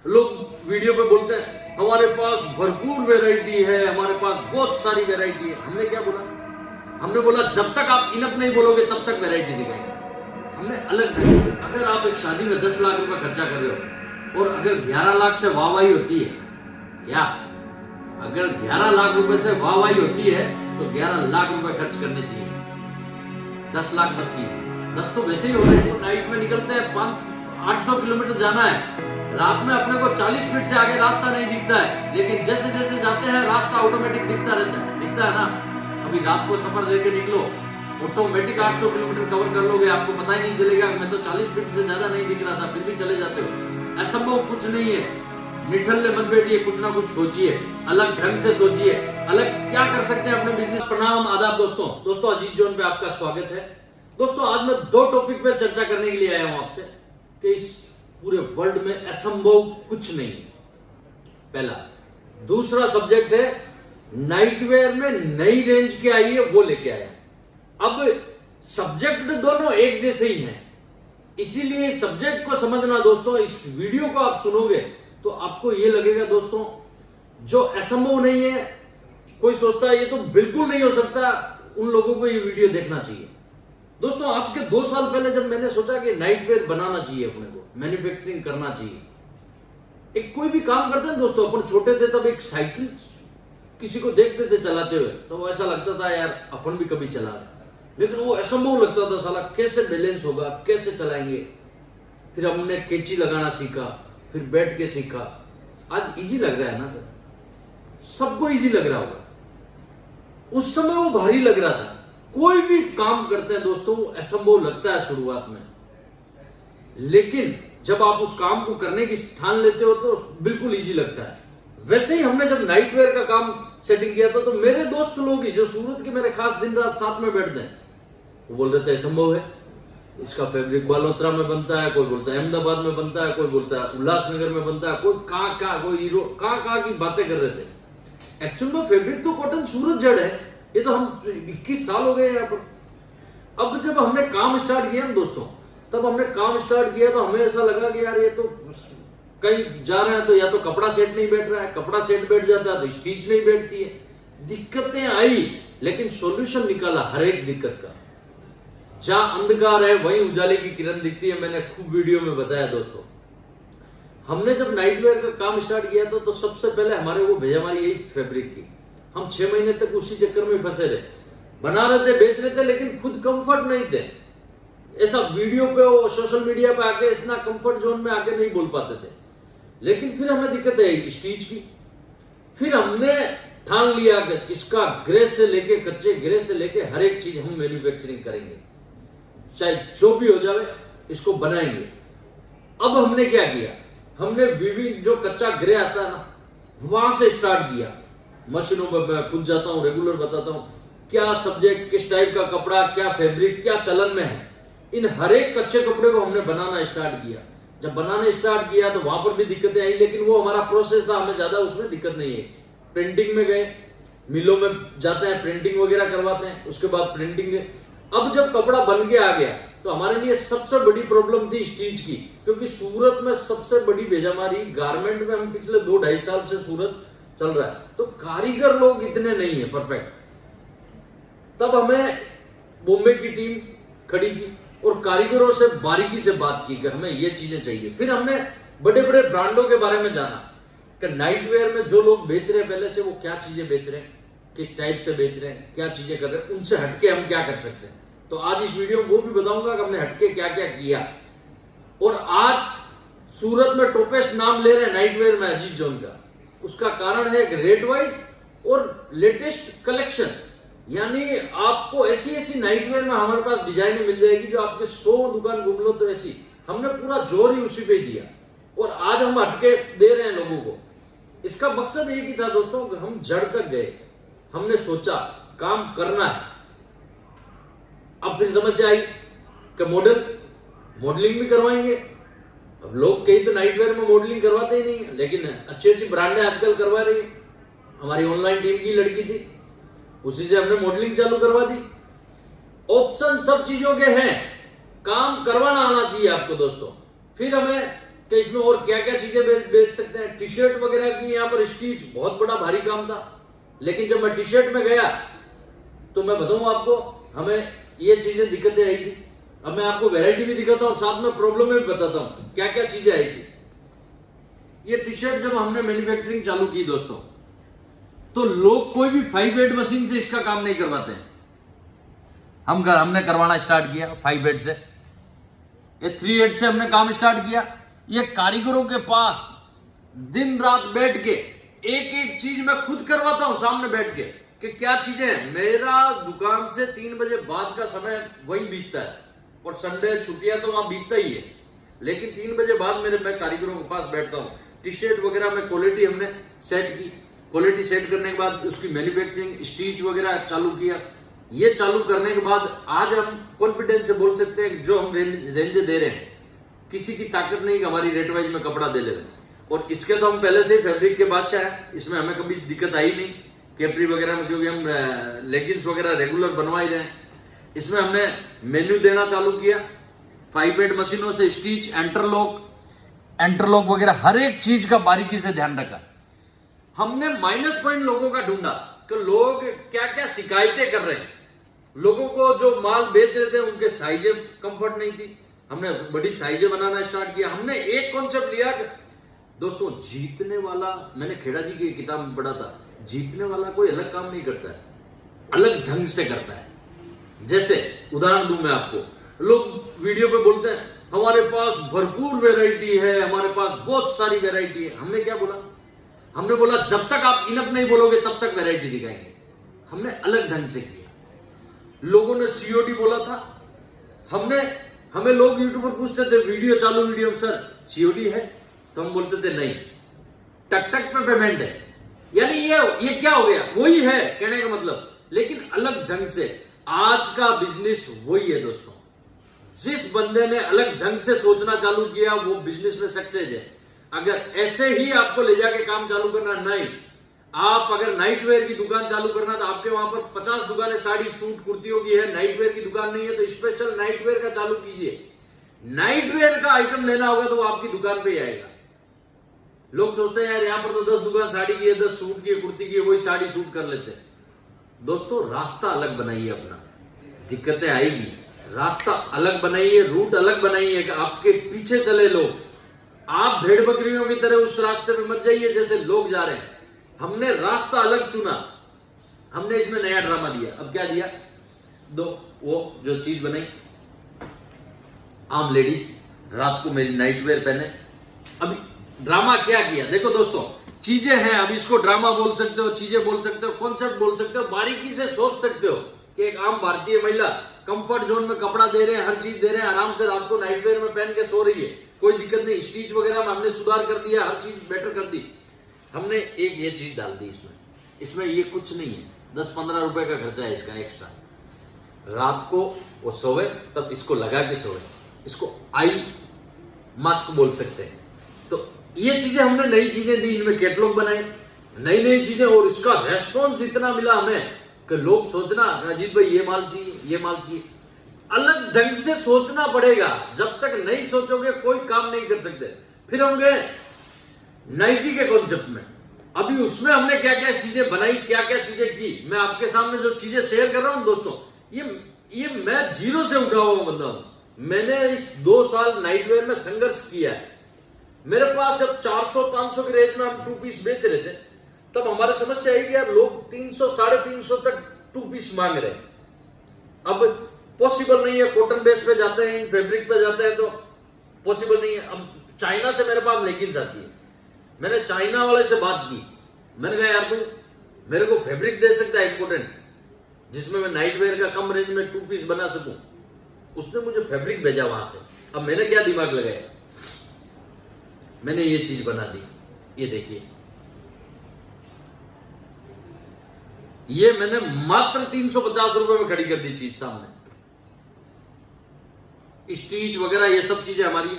लोग वीडियो पे बोलते हैं हमारे पास भरपूर वैरायटी है, हमारे पास बहुत सारी वैरायटी है। हमने क्या बोला? हमने बोला जब तक आप इनफ नहीं बोलोगे तब तक वैरायटी दिखाएंगे। हमने अलग नहीं। अगर आप एक शादी में 10 लाख रुपए खर्चा कर रहे हो और अगर 11 लाख से वाहवाही होती है, क्या अगर 11 लाख रुपए से वाहवाही होती है तो 11 लाख रुपए खर्च करने चाहिए, 10 लाख मत कीजिए। 10 तो वैसे ही हो रहे हैं। नाइट में निकलते हैं 800 किलोमीटर जाना है, रात में अपने को 40 मिनट से आगे रास्ता नहीं दिखता है, लेकिन जैसे जैसे जाते हैं रास्ता ऑटोमेटिक दिखता है ना। अभी रात को सफर लेके निकलो, ऑटोमेटिक 800 किलोमीटर कवर कर लोगे, आपको पता ही नहीं चलेगा। मैं तो 40 मिनट से ज्यादा नहीं दिख रहा था, फिर भी चले जाते हो। असंभव कुछ नहीं है। निठल्ले मत बैठिए, कुछ ना कुछ सोचिए, अलग ढंग से सोचिए, अलग क्या कर सकते हैं अपने बिजनेस। प्रणाम, आदाब दोस्तों अजीज जोन पे आपका स्वागत है। दोस्तों आज मैं 2 टॉपिक पे चर्चा करने के लिए आया हूं आपसे कि इस पूरे वर्ल्ड में असंभव कुछ नहीं है, पहला। दूसरा सब्जेक्ट है नाइटवेयर में नई रेंज क्या आई है वो लेके आया। अब सब्जेक्ट दोनों एक जैसे ही हैं, इसीलिए सब्जेक्ट को समझना दोस्तों। इस वीडियो को आप सुनोगे तो आपको ये लगेगा दोस्तों जो असंभव नहीं है, कोई सोचता है ये तो बिल्कुल नहीं हो सकता, उन लोगों को ये वीडियो देखना चाहिए। दोस्तों आज के 2 साल पहले जब मैंने सोचा कि नाइटवेयर बनाना चाहिए, अपने को मैन्युफैक्चरिंग करना चाहिए, एक कोई भी काम करते हैं दोस्तों, अपन छोटे थे तब एक साइकिल किसी को देखते थे चलाते हुए तो वो ऐसा लगता था यार अपन भी कभी चला रहे, लेकिन वो असंभव लगता था, साला कैसे बैलेंस होगा, कैसे चलाएंगे। फिर हमने कैंची लगाना सीखा, फिर बैठ के सीखा। आज इजी लग रहा है ना सर, सबको इजी लग रहा होगा। उस समय वो भारी लग रहा था। कोई भी काम करते हैं दोस्तों वो असंभव लगता है शुरुआत में, लेकिन जब आप उस काम को करने की ठान लेते हो तो बिल्कुल इजी लगता है। वैसे ही हमने जब नाइटवेयर का काम सेटिंग किया था तो मेरे दोस्त लोग ही जो सूरत के मेरे खास दिन रात साथ में बैठते हैं, वो बोल रहे थे असंभव है, इसका फैब्रिक बालोतरा में बनता है, कोई बोलता है अहमदाबाद में बनता है, कोई बोलता है उल्लासनगर में बनता है, कोई कोई हीरो कहाँ की बातें कर रहे थे। एक्चुअल में फैब्रिक तो कॉटन सूरत जड़ है, ये तो हम 21 साल हो गए यहाँ पर। अब जब हमने काम स्टार्ट किया ना दोस्तों, तब हमने काम स्टार्ट किया तो हमें ऐसा लगा कि यार ये तो कहीं जा रहे हैं तो या तो कपड़ा सेट नहीं बैठ रहा है, कपड़ा सेट बैठ जाता है तो स्टिच नहीं बैठती है। दिक्कतें आई, लेकिन सॉल्यूशन निकाला हर एक दिक्कत का। जहां अंधकार है वहीं उजाले की किरण दिखती है, मैंने खूब वीडियो में बताया दोस्तों। हमने जब नाइटवेयर का काम स्टार्ट किया था तो सबसे पहले हमारे वो भेजा हमारी यही फैब्रिक की। हम 6 महीने तक उसी चक्कर में फंसे रहे, बना रहे थे, बेच रहे थे, लेकिन खुद कंफर्ट नहीं थे। ऐसा वीडियो पे और सोशल मीडिया पे आके इतना कंफर्ट जोन में आके नहीं बोल पाते थे। लेकिन फिर हमें दिक्कत आई स्टिच की। फिर हमने ठान लिया कि इसका ग्रे से लेके कच्चे ग्रे से लेके हर एक चीज हम मैन्युफैक्चरिंग करेंगे, चाहे जो भी हो जाए इसको बनाएंगे। अब हमने क्या किया, हमने विविध जो कच्चा ग्रे आता है ना वहां से स्टार्ट किया। मशीनों पर मैं खुद जाता हूं, रेगुलर बताता हूं क्या सब्जेक्ट, किस टाइप का कपड़ा, क्या फैब्रिक, क्या चलन में है। इन हर एक कच्चे कपड़े को हमने बनाना स्टार्ट किया। जब बनाने स्टार्ट किया तो वहां पर भी दिक्कतें आई, लेकिन वो हमारा प्रोसेस था, हमें ज्यादा उसमें दिक्कत नहीं है। प्रिंटिंग में गए, मिलों में जाते हैं, प्रिंटिंग वगैरह करवाते हैं, उसके बाद प्रिंटिंग है। अब जब कपड़ा बन के आ गया तो हमारे लिए सबसे बड़ी प्रॉब्लम थी स्टिच की, क्योंकि सूरत में सबसे बड़ी बेजमारी गारमेंट में हम पिछले 2-2.5 साल से सूरत चल रहा है, तो कारीगर लोग इतने नहीं है परफेक्ट। तब हमें बॉम्बे की टीम खड़ी की और कारीगरों से बारीकी से बात की कि हमें ये चीजें चाहिए। फिर हमने बड़े बड़े ब्रांडों के बारे में जाना कि नाइटवेयर में जो लोग बेच रहे हैं पहले से वो क्या चीजें बेच रहे हैं, किस टाइप से बेच रहे हैं, क्या चीजें कर रहे हैं, उनसे हटके हम क्या कर सकते हैं। तो आज इस वीडियो में वो भी बताऊंगा कि हमने हटके क्या क्या किया। और आज सूरत में टॉपेस्ट नाम ले रहे हैं नाइटवेयर में अजीज जोन का। उसका कारण है रेट वाइज और लेटेस्ट कलेक्शन, यानी आपको ऐसी नाइटवेयर में हमारे पास डिजाइनें मिल जाएगी जो आपके 100 दुकान घूम लो तो ऐसी। हमने पूरा जोर ही उसी पे दिया और आज हम हटके दे रहे हैं लोगों को। इसका मकसद एक ही था दोस्तों कि हम जड़ तक गए, हमने सोचा काम करना है। अब फिर समस्या आई कि मॉडलिंग भी करवाएंगे। अब लोग कई तो नाइटवेयर में मॉडलिंग करवाते ही नहीं है, लेकिन अच्छी ब्रांडें आजकल करवा रही है। हमारी ऑनलाइन टीम की लड़की थी, उसी से हमने मॉडलिंग चालू करवा दी। ऑप्शन सब चीजों के हैं, काम करवाना आना चाहिए आपको दोस्तों। फिर हमें कि इसमें और क्या क्या चीजें बेच सकते हैं। टी शर्ट वगैरह की यहाँ पर स्टिच बहुत बड़ा भारी काम था, लेकिन जब मैं टी शर्ट में गया तो मैं बताऊं आपको, हमें ये चीजें दिक्कतें आई थी। अब मैं आपको वैरायटी भी दिखाता हूं, साथ में प्रॉब्लम भी बताता हूं क्या क्या चीजें आई थी। ये टी शर्ट जब हमने मैन्युफैक्चरिंग चालू की दोस्तों, तो लोग कोई भी 5-8 मशीन से इसका काम नहीं करवाते हैं। हमने करवाना स्टार्ट किया 5-8 से, ये 3-8 से हमने काम स्टार्ट किया। ये कारीगरों के पास दिन रात बैठ के एक एक चीज मैं खुद करवाता हूं सामने बैठ के कि क्या चीजें हैं। मेरा दुकान से 3 बजे बाद का समय वही बीतता है, और संडे छुट्टियां तो वहां बीतता ही है, लेकिन 3 बजे बाद मैं कारीगरों के पास बैठता हूं। टी शर्ट वगैरह में क्वालिटी हमने सेट की, क्वालिटी सेट करने के बाद उसकी मैन्युफैक्चरिंग स्टिच वगैरह चालू किया। ये चालू करने के बाद आज हम कॉन्फिडेंस से बोल सकते हैं जो हम रेंज दे रहे हैं, किसी की ताकत नहीं कि हमारी रेट वाइज में कपड़ा दे ले। और इसके तो हम पहले से ही फैब्रिक के बादशाह हैं, इसमें हमें कभी दिक्कत आई नहीं कैपरी वगैरह में, क्योंकि हम लेगिंग्स वगैरह रेगुलर बनवा ही रहे हैं। इसमें हमने मेन्यू देना चालू किया, 5-8 मशीनों से स्टिच, एंटरलॉक वगैरह हर एक चीज का बारीकी से ध्यान रखा। हमने माइनस पॉइंट लोगों का ढूंढा कि लोग क्या क्या शिकायतें कर रहे हैं। लोगों को जो माल बेच रहे थे उनके साइजें कंफर्ट नहीं थी, हमने बड़ी साइजें बनाना स्टार्ट किया। हमने एक कॉन्सेप्ट लिया कि दोस्तों जीतने वाला, मैंने खेड़ा जी की किताब में पढ़ा था, जीतने वाला कोई अलग काम नहीं करता है, अलग ढंग से करता है। जैसे उदाहरण दूं मैं आपको, लोग वीडियो पे बोलते हैं हमारे पास भरपूर वैरायटी है, हमारे पास बहुत सारी वैरायटी है। हमने क्या बोला? हमने बोला जब तक आप इनफ नहीं बोलोगे तब तक वैरायटी दिखाएंगे। हमने अलग ढंग से किया। लोगों ने सीओडी बोला था, हमें लोग यूट्यूब पर पूछते थे वीडियो चालू, वीडियो सर सीओडी है, तो हम बोलते थे नहीं, टक टक पे पेमेंट है। यानी ये क्या हो गया? वही है कहने का मतलब, लेकिन अलग ढंग से। आज का बिजनेस वही है दोस्तों, जिस बंदे ने अलग ढंग से सोचना चालू किया वो बिजनेस में सक्सेस है। अगर ऐसे ही आपको ले जाके काम चालू करना, नहीं, आप अगर नाइट वेयर की दुकान चालू करना तो आपके वहां पर 50 दुकानें साड़ी सूट कुर्तियों की है, नाइट वेयर की दुकान नहीं है तो स्पेशल नाइट वेयर का चालू कीजिए। नाइट वेयर का आइटम लेना होगा तो वो आपकी दुकान पे ही आएगा। लोग सोचते हैं यार यहाँ पर तो 10 दुकान साड़ी की है, 10 सूट की है, कुर्ती की है, वही साड़ी सूट कर लेते हैं। दोस्तों रास्ता अलग बनाइए अपना, दिक्कतें आएगी, रास्ता अलग बनाइए, रूट अलग बनाइए कि आपके पीछे चले लोग। आप भेड़ बकरियों की तरह उस रास्ते पे मत जाइए जैसे लोग जा रहे हैं। हमने रास्ता अलग चुना, हमने इसमें नया ड्रामा दिया। अब क्या दिया? वो जो चीज बनाई, आम लेडीज रात को मेरी नाइट वेयर पहने। अभी ड्रामा क्या किया देखो दोस्तों, चीजें हैं, अब इसको ड्रामा बोल सकते हो, चीजें बोल सकते हो, कॉन्सेप्ट बोल सकते हो, बारीकी से सोच सकते हो कि एक आम भारतीय महिला कंफर्ट जोन में कपड़ा दे रहे हैं, हर चीज दे रहे हैं, आराम से रात को नाइट वेयर में पहन के सो रही है, कोई दिक्कत नहीं। स्टिच वगैरह में हमने सुधार कर दिया, हर चीज बेटर कर दी। हमने एक ये चीज डाल दी इसमें ये कुछ नहीं है, 10-15 रुपए का खर्चा है इसका एक्स्ट्रा। रात को वो सोए तब इसको लगा के सोए, इसको आई मास्क बोल सकते हैं। तो ये चीजें हमने नई चीजें दी, इनमें कैटलॉग बनाए, नई चीजें, और इसका रेस्पॉन्स इतना मिला हमें कि लोग सोचना अजीत भाई ये माल चाहिए, ये माल चाहिए। अलग ढंग से सोचना पड़ेगा, जब तक नहीं सोचोगे कोई काम नहीं कर सकते। फिर हम गए नाइटी के कॉन्सेप्ट में। अभी उसमें हमने क्या क्या चीजें बनाई, क्या क्या चीजें की, मैं आपके सामने जो चीजें शेयर कर रहा हूं दोस्तों, ये मैं जीरो से उठा हुआ बंदा हूं। मैंने इस 2 साल नाइट वेयर में संघर्ष किया है। मेरे पास जब 400-500 के रेंज में हम 2 पीस बेच रहे थे, तब हमारी समस्या है कि यार लोग 300-350 तक 2 पीस मांग रहे हैं। अब पॉसिबल नहीं है, कॉटन बेस पे जाते हैं, फैब्रिक पे जाते हैं तो पॉसिबल नहीं है। अब चाइना से मेरे पास लेगिंग्स आती है, मैंने चाइना वाले से बात की, मैंने कहा यार तू मेरे को फैब्रिक दे सकता है इम्पोर्टेंट, जिसमें मैं नाइट वेयर का कम रेंज में 2 पीस बना सकूं। उसने मुझे फैब्रिक भेजा वहां से। अब मैंने क्या दिमाग लगाया, मैंने ये चीज बना दी। ये देखिए, ये मैंने मात्र 350 रुपए में खड़ी कर दी चीज सामने। स्टिच वगैरह ये सब चीजें हमारी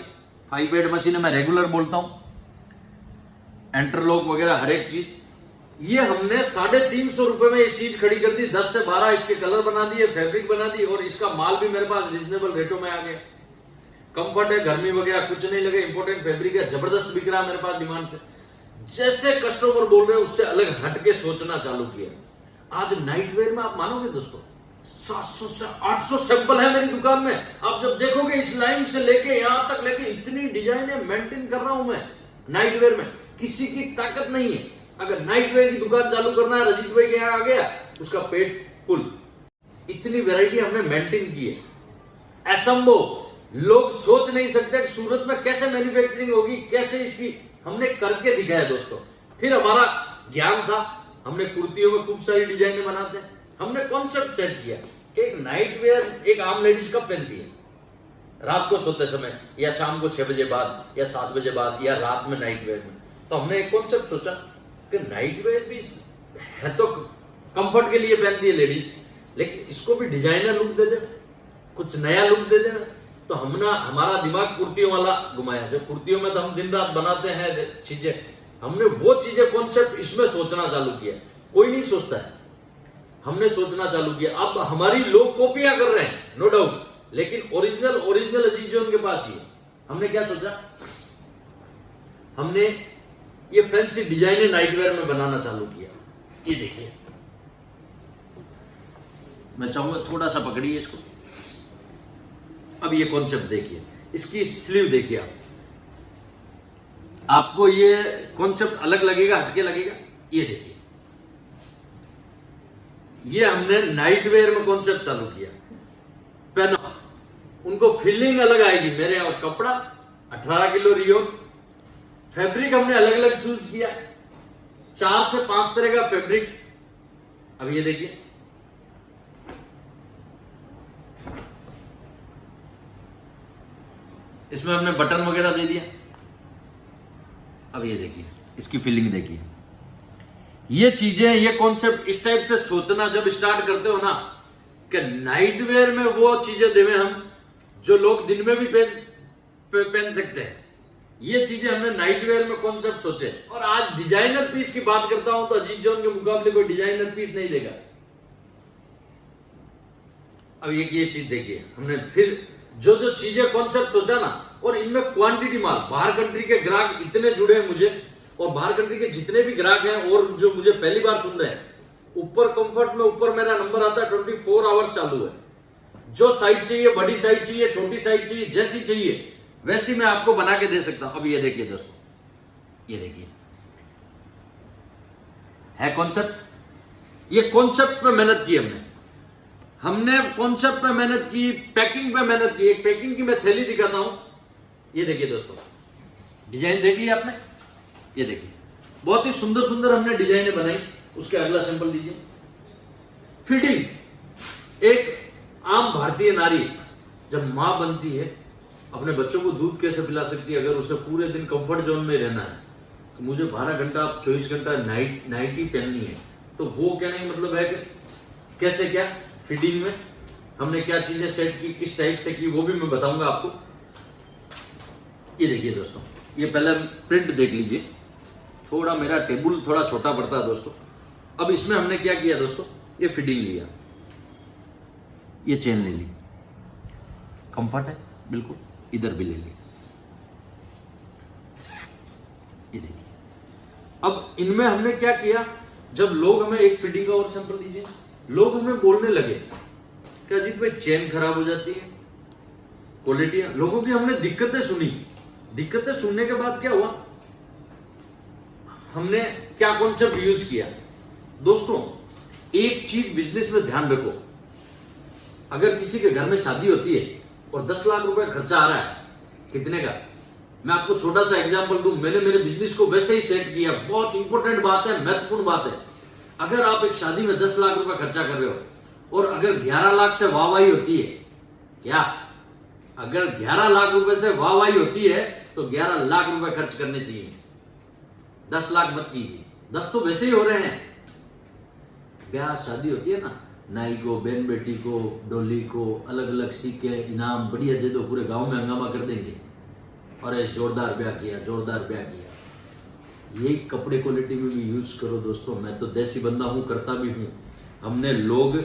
5-8 मशीन मैं रेगुलर बोलता हूं, एंटरलॉक वगैरह हर एक चीज। ये हमने 350 रुपए में ये चीज खड़ी कर दी। 10 से 12 इसके कलर बना दिए, फैब्रिक बना दी, और इसका माल भी मेरे पास रिजनेबल रेटों में आ गया। कंफर्ट है, गर्मी वगैरह कुछ नहीं लगे, इंपोर्टेंट फैब्रिक है, जबरदस्त बिक रहा है मेरे पास डिमांड से। जैसे कस्टमर बोल रहे हैं उससे अलग हटके सोचना चालू किया। आज नाइट वेयर में आप मानोगे दोस्तों 700 से 800 सैंपल है मेरी दुकान में। आप जब देखोगे इस लाइन से लेके यहां तक लेके इतनी डिजाइनें मेंटेन कर रहा हूं मैं नाइट वेयर में। किसी की ताकत नहीं है। अगर नाइट वेयर की दुकान चालू करना है, रजीत भाई के यहाँ आ गया, उसका पेट फुल। इतनी वैरायटी हमने मेंटेन की है, असंभव। लोग सोच नहीं सकते कि सूरत में कैसे मैन्युफैक्चरिंग होगी, कैसे इसकी हमने करके दिखाया दोस्तों। फिर हमारा ज्ञान था, हमने कुर्तियों में खूब सारी डिजाइनें बनाते हैं। हमने कॉन्सेप्ट सेट किया कि एक नाइट वेयर एक आम लेडीज कब पहनती है, रात को सोते समय या शाम को 6 बजे बाद या 7 बजे बाद या रात में नाइट वेयर में। तो हमने एक कॉन्सेप्ट सोचा कि नाइट वेयर भी है तो कंफर्ट के लिए पहनती है लेडीज, लेकिन इसको भी डिजाइनर लुक दे दे, कुछ नया लुक दे देना। तो हमारा दिमाग कुर्तियों वाला घुमाया। जो कुर्तियों में तो हम दिन रात बनाते हैं चीजें, हमने वो चीजें कॉन्सेप्ट इसमें सोचना चालू किया। कोई नहीं सोचता है, हमने सोचना चालू किया। अब हमारी लोग कॉपियां कर रहे हैं नो डाउट, लेकिन ओरिजिनल चीज जो उनके पास ही है। हमने क्या सोचा, हमने ये फैंसी डिजाइने नाइट वेयर में बनाना चालू किया। ये देखिए, मैं चाहूंगा थोड़ा सा पकड़िए इसको। अब ये कॉन्सेप्ट देखिए, इसकी स्लीव देखिए आप, आपको ये कॉन्सेप्ट अलग लगेगा, हटके लगेगा। ये देखिए, ये हमने नाइट वेयर में कॉन्सेप्ट चालू किया। पहनो, उनको फीलिंग अलग आएगी। मेरे यहाँ कपड़ा 18 किलो रियोन, फैब्रिक हमने अलग अलग चूज किया, 4 से 5 तरह का फैब्रिक। अब ये देखिए, इसमें हमने बटन वगैरह दे दिया। अब ये देखिए, इसकी फीलिंग देखिए। ये चीजें, ये कॉन्सेप्ट इस टाइप से सोचना जब स्टार्ट करते हो ना, कि नाइट वेयर में वो चीजें देवे हम जो लोग दिन में भी पहन सकते हैं। ये चीजें हमने नाइट वेयर में कॉन्सेप्ट सोचे। और आज डिजाइनर पीस की बात करता हूं तो अजीत जॉन के मुकाबले कोई डिजाइनर पीस नहीं देगा। अब ये चीज देखिए, हमने फिर जो चीजें कॉन्सेप्ट सोचा ना, और इनमें क्वांटिटी माल, बाहर कंट्री के ग्राहक इतने जुड़े हैं मुझे, और बाहर कंट्री के जितने भी ग्राहक हैं और जो मुझे पहली बार सुन रहे हैं, ऊपर कंफर्ट में ऊपर मेरा नंबर आता है, 24 आवर्स चालू है। जो साइज चाहिए, बड़ी साइज चाहिए, छोटी साइज चाहिए, जैसी चाहिए वैसी मैं आपको बना के दे सकता हूं। अब ये देखिए दोस्तों, ये देखिए है कॉन्सेप्ट। ये कॉन्सेप्ट पे मेहनत की हमने कॉन्सेप्ट पे मेहनत की, पैकिंग पे मेहनत की। एक पैकिंग की मैं थैली दिखाता हूं। ये देखिए दोस्तों, डिजाइन देख लिया आपने, ये देखिए बहुत ही सुंदर सुंदर हमने डिजाइनें बनाई। उसके अगला सैंपल दीजिए। फीडिंग, एक आम भारतीय नारी जब मां बनती है, अपने बच्चों को दूध कैसे पिला सकती है अगर उसे पूरे दिन कंफर्ट जोन में रहना है। तो मुझे 12 घंटा 24 घंटा नाइटी पहननी है। तो वो कहने का मतलब है कि कैसे क्या फीडिंग में हमने क्या चीजें सेट की, किस टाइप से की, वो भी मैं बताऊंगा आपको। ये देखिए दोस्तों, ये पहले प्रिंट देख लीजिए। थोड़ा मेरा टेबल थोड़ा छोटा पड़ता है दोस्तों। अब इसमें हमने क्या किया दोस्तों, ये फीडिंग लिया, ये चेन ले ली, कंफर्ट है बिल्कुल, इधर भी ले ली। ये देखिए, अब इनमें हमने क्या किया, जब लोग हमें एक फीडिंग का और सैंपल दीजिए, लोग हमें बोलने लगे कि अजीत भाई चेन खराब हो जाती है, क्वालिटी। लोगों की हमने दिक्कतें सुनी। दिक्कतें सुनने के बाद क्या हुआ, हमने क्या कॉन्सेप्ट यूज किया। दोस्तों, एक चीज बिजनेस में ध्यान रखो, अगर किसी के घर में शादी होती है और 10 लाख रुपए खर्चा आ रहा है, कितने का, मैं आपको छोटा सा एग्जांपल दूं। मैंने मेरे बिजनेस को वैसे ही सेट किया। बहुत इंपॉर्टेंट बात है, महत्वपूर्ण बात है। अगर आप एक शादी में 10 लाख रुपए खर्चा कर रहे हो और अगर 11 लाख से वाहवाही होती है, क्या अगर 11 लाख रुपए से वाहवाही होती है तो 11 लाख रुपए खर्च करने चाहिए, 10 लाख मत कीजिए। 10 तो वैसे ही हो रहे हैं। ब्याह शादी होती है ना, नाई को, बहन बेटी को, डोली को अलग अलग सीखे, इनाम बढ़िया दे दो, पूरे गांव में हंगामा कर देंगे, अरे जोरदार ब्याह किया, जोरदार ब्याह किया। यही कपड़े क्वालिटी में भी यूज करो दोस्तों। मैं तो देसी बंदा हूं, करता भी हूं। हमने लोग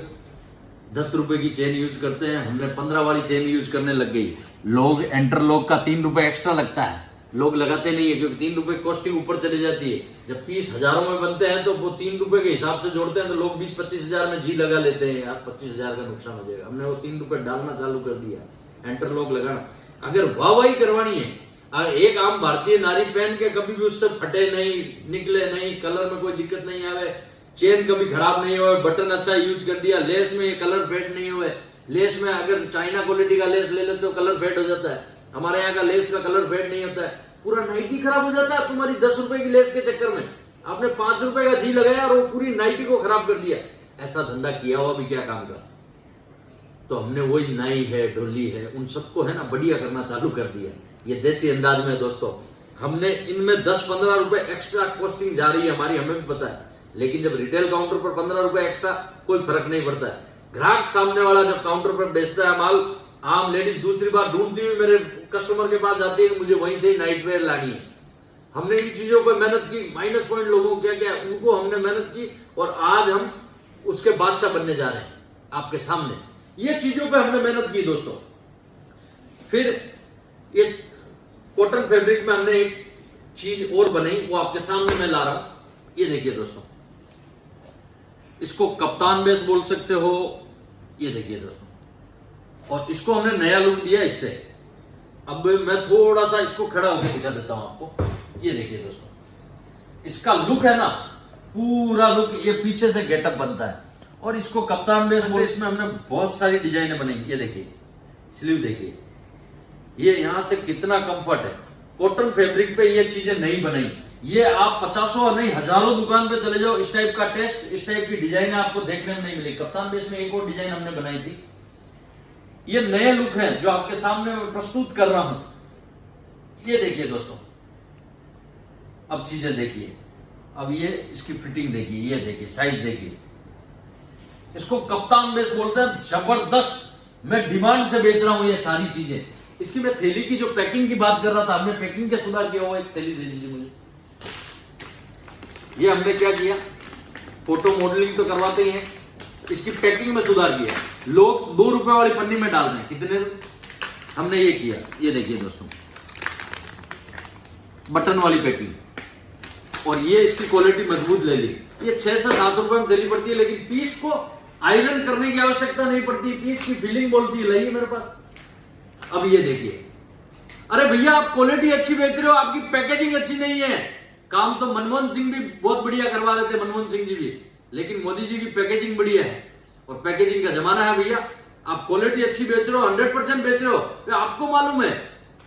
10 रुपए की चेन यूज करते हैं, हमने 15 वाली चेन यूज करने लग गई। लोग इंटरलॉक का 3 रुपए एक्स्ट्रा लगता है, लोग लगाते नहीं है क्योंकि 3 रुपए कॉस्टिंग ऊपर चली जाती है। जब पीस हजारों में बनते हैं तो वो 3 रुपए के हिसाब से जोड़ते हैं तो लोग 20-25 हजार में जी लगा लेते हैं, यार 25 हजार का नुकसान हो जाएगा। हमने वो 3 रुपए डालना चालू कर दिया, इंटरलॉक लगाना। अगर वाहवाही करवानी है, एक आम भारतीय नारी पहन के कभी भी उससे फटे नहीं, निकले नहीं, कलर में कोई दिक्कत नहीं आवे, चेन कभी खराब नहीं हो, बटन अच्छा यूज कर दिया, लेस में ये कलर फेड नहीं हुए। लेस में अगर चाइना क्वालिटी का लेस ले लेते हो कलर फेड हो जाता है, हमारे यहाँ का लेस का कलर फेड नहीं होता है, पूरा नाइटी खराब हो जाता है तुम्हारी 10 रुपए की लेस के चक्कर में। आपने 5 रुपए का जी लगाया और वो पूरी नाइटी को खराब कर दिया। ऐसा धंधा किया हुआ भी क्या काम का। तो हमने वही नाई है, ढोली है, उन सबको है ना बढ़िया करना चालू कर दिया। ये देसी अंदाज में दोस्तों, हमने इनमें 10-15 रुपए एक्स्ट्रा कॉस्टिंग जा रही है हमारी, हमें भी पता है, लेकिन जब रिटेल काउंटर पर 15 रुपए एक्स्ट्रा कोई फर्क नहीं पड़ता है। ग्राहक सामने वाला जब काउंटर पर बेचता है माल, आम लेडीज दूसरी बार ढूंढती हुई मेरे कस्टमर के पास जाती है कि मुझे वहीं से ही नाइट वेयर लानी है। हमने इन चीजों पर मेहनत की, माइनस पॉइंट लोगों क्या क्या उनको हमने मेहनत की और आज हम उसके बादशाह बनने जा रहे हैं आपके सामने। ये चीजों पे हमने मेहनत की दोस्तों। फिर ये कॉटन फैब्रिक में हमने एक चीज और बनाई, वो आपके सामने मैं ला रहा हूं। ये देखिए दोस्तों, इसको कप्तान बेस बोल सकते हो। ये देखिए दोस्तों, और इसको हमने नया लुक दिया इससे। अब मैं थोड़ा सा इसको खड़ा होकर दिखा देता हूं आपको। ये देखिए दोस्तों, इसका लुक है ना, पूरा लुक ये पीछे से गेटअप बनता है। और इसको कप्तान बेस बोल, इसमें हमने बहुत सारी डिजाइनें बनाई। ये देखिए स्लीव देखिए, ये यहां से कितना कंफर्ट है। कॉटन फैब्रिक पे ये चीजें नहीं बनाई, ये आप 50 नहीं हजारों दुकान पे चले जाओ, इस टाइप का टेस्ट, इस टाइप की डिजाइन आपको देखने में नहीं मिली। कप्तान बेस में एक और डिजाइन हमने बनाई थी। ये नया लुक है जो आपके सामने मैं प्रस्तुत कर रहा हूं। ये देखिए दोस्तों, अब चीजें देखिए, अब ये इसकी फिटिंग देखिए, ये देखिए साइज देखिए। इसको कप्तान बेस बोलते हैं, जबरदस्त। मैं डिमांड से बेच रहा हूं ये सारी चीजें। इसकी मैं थैली की जो पैकिंग की बात कर रहा था, हमने पैकिंग का सुधार किया हुआ। एक थैली दे दीजिए मुझे। ये हमने क्या किया, फोटो मॉडलिंग तो करवाते ही हैं, इसकी पैकिंग में सुधार किया। लोग 2 रुपए वाली पन्नी में डाल रहे हैं, कितने हमने ये किया। ये देखिए दोस्तों, बटन वाली पैकिंग, और ये इसकी क्वालिटी मजबूत ले ली। ये 6 से 7 रुपए में थैली पड़ती है, लेकिन पीस को आयरन करने की आवश्यकता नहीं पड़ती। पीस की फीलिंग बोलती है, लाइए मेरे पास। अब ये देखिए, अरे भैया आप क्वालिटी अच्छी बेच रहे हो, आपकी पैकेजिंग अच्छी नहीं है। काम तो मनमोहन सिंह भी बहुत बढ़िया करवा देते, मनमोहन सिंह जी भी, लेकिन मोदी जी की पैकेजिंग बढ़िया है। और पैकेजिंग का जमाना है भैया। आप क्वालिटी अच्छी बेच रहे हो, 100% बेच रहे हो, तो आपको मालूम है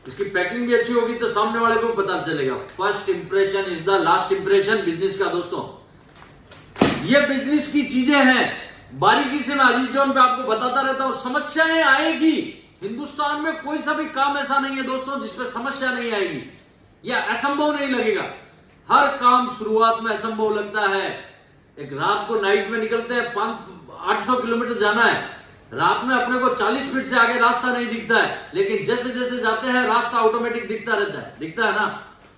इसकी पैकिंग भी अच्छी होगी तो सामने वाले को पता चलेगा। First impression is the last impression business का दोस्तों। ये बिजनेस की चीजें हैं, बारीकी से मैं अजीज जॉन पे आपको बताता रहता हूं। समस्याएं आएगी, हिंदुस्तान में कोई सा भी काम ऐसा नहीं है दोस्तों जिसपे समस्या नहीं आएगी या असंभव नहीं लगेगा। हर काम शुरुआत में असंभव लगता है। एक रात को नाइट में निकलते हैं, 800 किलोमीटर जाना है, रात में अपने को 40 फीट से आगे रास्ता नहीं दिखता है, लेकिन जैसे जैसे जाते हैं रास्ता ऑटोमेटिक दिखता रहता है ना।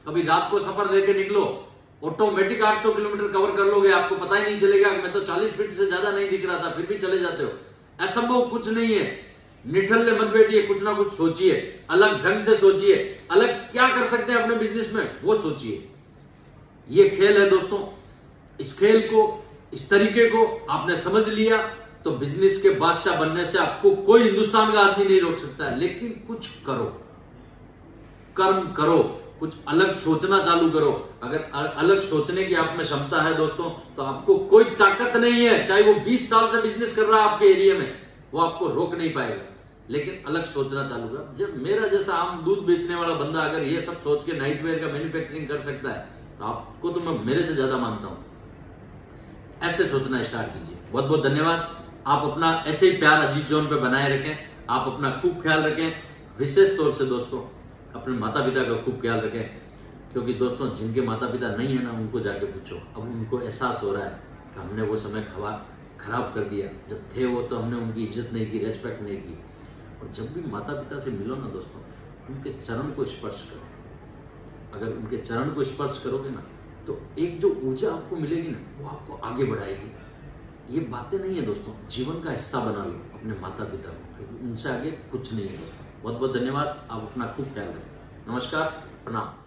कभी रात को सफर लेके निकलो, ऑटोमेटिक 800 किलोमीटर कवर कर लोगे, आपको पता ही नहीं चलेगा। मैं तो 40 फीट से ज्यादा नहीं दिख रहा था, फिर भी चले जाते हो। असंभव कुछ नहीं है। निठल्ले मत बैठिए, कुछ ना कुछ सोचिए, अलग ढंग से सोचिए, अलग क्या कर सकते हैं अपने बिजनेस में वो सोचिए। ये खेल है दोस्तों। इस खेल को, इस तरीके को आपने समझ लिया तो बिजनेस के बादशाह बनने से आपको कोई हिंदुस्तान का आदमी नहीं रोक सकता है। लेकिन कुछ करो, कर्म करो, कुछ अलग सोचना चालू करो। अगर अलग सोचने की आप में क्षमता है दोस्तों, तो आपको कोई ताकत नहीं है, चाहे वो 20 साल से बिजनेस कर रहा है आपके एरिया में, वो आपको रोक नहीं पाएगा। लेकिन अलग सोचना चालू कर। जब मेरा जैसा आम दूध बेचने वाला बंदा अगर ये सब सोच के नाइट वेयर का मैन्युफैक्चरिंग कर सकता है, तो आपको तो मैं मेरे से ज्यादा मानता हूं। ऐसे सोचना स्टार्ट कीजिए। बहुत बहुत धन्यवाद। आप अपना ऐसे ही प्यार अजीज जोन पे बनाए रखें। आप अपना खूब ख्याल रखें। विशेष तौर से दोस्तों अपने माता पिता का खूब ख्याल रखें, क्योंकि दोस्तों जिनके माता पिता नहीं है ना, उनको जाके पूछो, अब उनको एहसास हो रहा है कि हमने वो समय खराब कर दिया। जब थे वो तो हमने उनकी इज्जत नहीं की, रेस्पेक्ट नहीं की। और जब भी माता पिता से मिलो ना दोस्तों, उनके चरण को स्पर्श करो। अगर उनके चरण को स्पर्श करोगे ना, तो एक जो ऊर्जा आपको मिलेगी ना, वो आपको आगे बढ़ाएगी। ये बातें नहीं है दोस्तों, जीवन का हिस्सा बना लो अपने माता पिता को, क्योंकि उनसे आगे कुछ नहीं है दोस्तों। बहुत बहुत धन्यवाद, आप अपना खूब ख्याल रखें। नमस्कार, प्रणाम।